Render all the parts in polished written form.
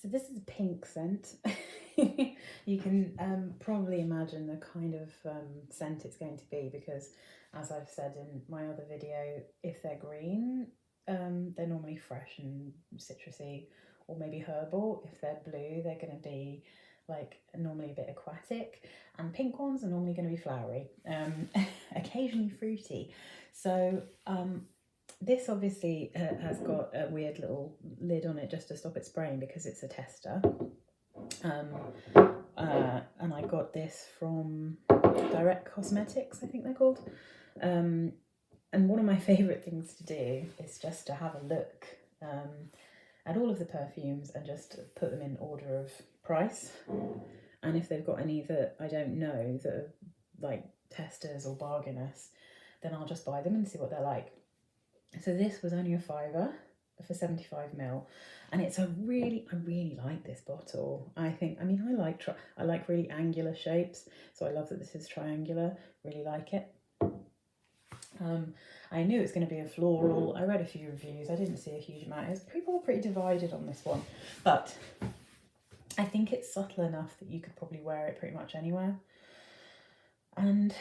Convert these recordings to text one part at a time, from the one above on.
So this is a pink scent. You can probably imagine the kind of scent it's going to be because, as I've said in my other video, if they're green, they're normally fresh and citrusy, or maybe herbal. If they're blue, they're going to be like normally a bit aquatic, and pink ones are normally going to be flowery, occasionally fruity. So this obviously has got a weird little lid on it just to stop it spraying because it's a tester. And I got this from Direct Cosmetics, I think they're called. And one of my favourite things to do is just to have a look at all of the perfumes and just put them in order of price. And if they've got any that I don't know that are like testers or bargainers, then I'll just buy them and see what they're like. So this was only a £5 for 75ml, and it's I really like this bottle. I like really angular shapes, so I love that this is triangular. Really like it. I knew it was going to be a floral. I read a few reviews. I didn't see a huge amount. People were pretty divided on this one, but I think it's subtle enough that you could probably wear it pretty much anywhere. And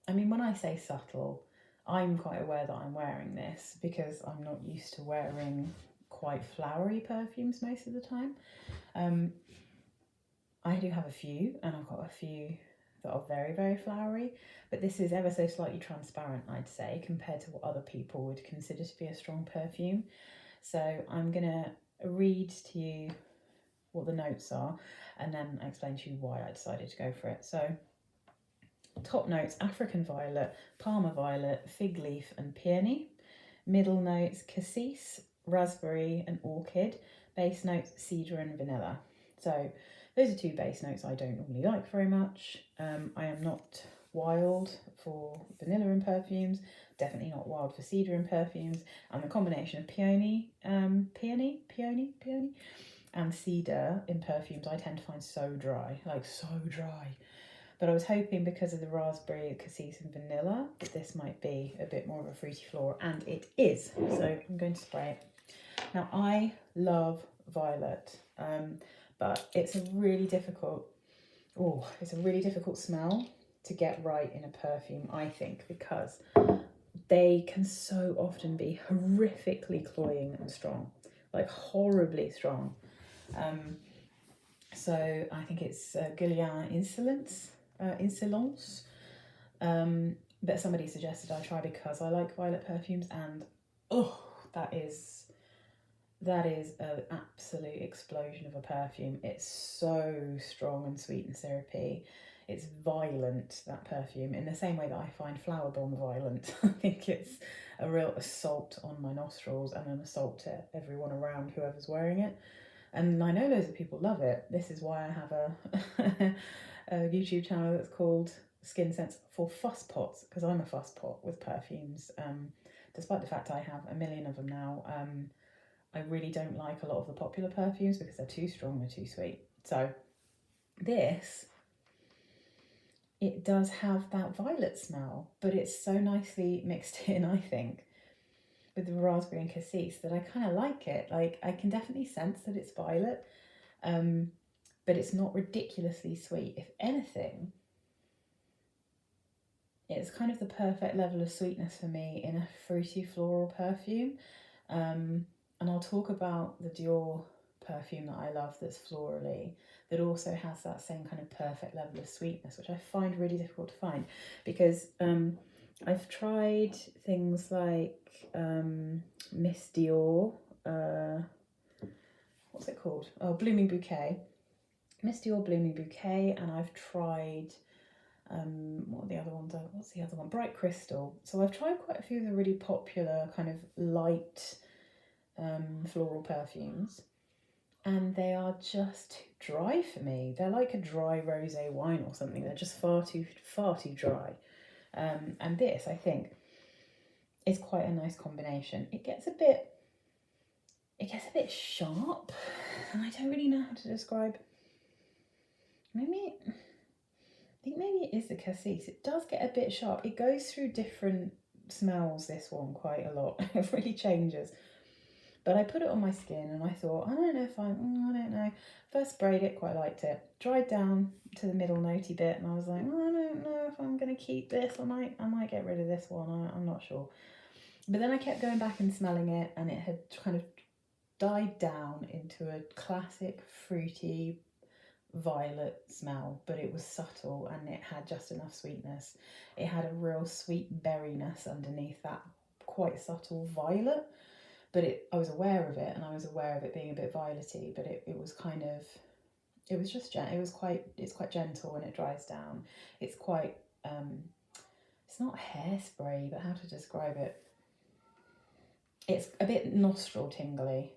I mean, when I say subtle, I'm quite aware that I'm wearing this because I'm not used to wearing quite flowery perfumes most of the time. I do have a few, and I've got a few that are very, very flowery, but this is ever so slightly transparent, I'd say, compared to what other people would consider to be a strong perfume. So I'm going to read to you what the notes are, and then explain to you why I decided to go for it. So top notes: African violet, Parma violet, fig leaf and peony. Middle notes: cassis, raspberry and orchid. Base notes: cedar and vanilla. So those are two base notes I don't normally like very much. I am not wild for vanilla in perfumes, definitely not wild for cedar in perfumes, and the combination of peony and cedar in perfumes I tend to find so dry, like so dry. But I was hoping because of the raspberry, cassis and vanilla that this might be a bit more of a fruity floral, and it is. So I'm going to spray it. Now I love violet, but it's a really difficult smell to get right in a perfume, I think, because they can so often be horrifically cloying and strong, like horribly strong. So I think it's Guerlain Insolence, that somebody suggested I try because I like violet perfumes, and that is an absolute explosion of a perfume. It's so strong and sweet and syrupy. It's violent, that perfume, in the same way that I find Flower Bomb violent. I think it's a real assault on my nostrils and an assault to everyone around whoever's wearing it. And I know loads of people love it. This is why I have a YouTube channel that's called Skin Sense for Fusspots, because I'm a fusspot with perfumes. Despite the fact I have a million of them now, I really don't like a lot of the popular perfumes because they're too strong, they're too sweet. So this, it does have that violet smell, but it's so nicely mixed in, I think, with the raspberry and cassis that I kind of like it. Like, I can definitely sense that it's violet, but it's not ridiculously sweet. If anything, it's kind of the perfect level of sweetness for me in a fruity floral perfume. And I'll talk about the Dior perfume that I love that's florally, that also has that same kind of perfect level of sweetness, which I find really difficult to find because I've tried things like Miss Dior, what's it called? Oh, Blooming Bouquet. Miss Dior Blooming Bouquet, and I've tried what are the other ones? What's the other one? Bright Crystal. So I've tried quite a few of the really popular kind of light floral perfumes, and they are just too dry for me. They're like a dry rosé wine or something. They're just far too dry. And this, I think, is quite a nice combination. It gets a bit sharp, and I don't really know how to describe. I think maybe it is the cassis. It does get a bit sharp. It goes through different smells, this one, quite a lot. It really changes. But I put it on my skin and I thought, I don't know if I don't know. First sprayed it, quite liked it. Dried down to the middle notey bit and I was like, I don't know if I'm going to keep this. I might get rid of this one. I'm not sure. But then I kept going back and smelling it and it had kind of died down into a classic fruity violet smell, but it was subtle and it had just enough sweetness. It had a real sweet berryness underneath that quite subtle violet, but I was aware of it and I was aware of it being a bit violety, but it was kind of, it was just it's quite gentle when it dries down. It's quite it's not hairspray, but how to describe it, it's a bit nostril tingly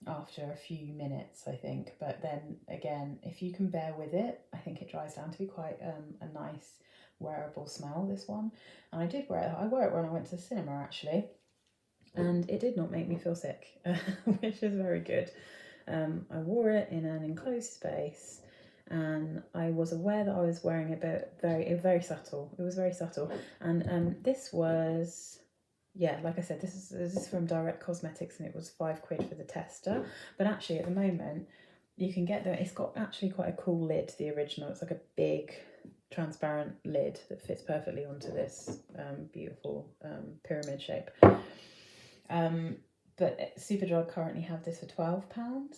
after a few minutes, I think. But then again, if you can bear with it, I think it dries down to be quite a nice wearable smell, this one. And I did wear it. I wore it when I went to the cinema, actually, and it did not make me feel sick, which is very good. I wore it in an enclosed space and I was aware that I was wearing it, but very subtle. It was very subtle. And this was, yeah, like I said, this is from Direct Cosmetics and it was £5 for the tester. But actually at the moment you can get it's got actually quite a cool lid, the original. It's like a big transparent lid that fits perfectly onto this beautiful pyramid shape. But Superdrug currently have this for £12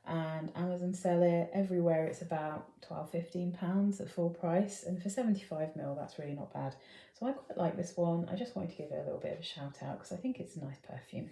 and Amazon sell it everywhere. It's about £12-15 at full price, and for 75ml that's really not bad. So I quite like this one. I just wanted to give it a little bit of a shout out because I think it's a nice perfume.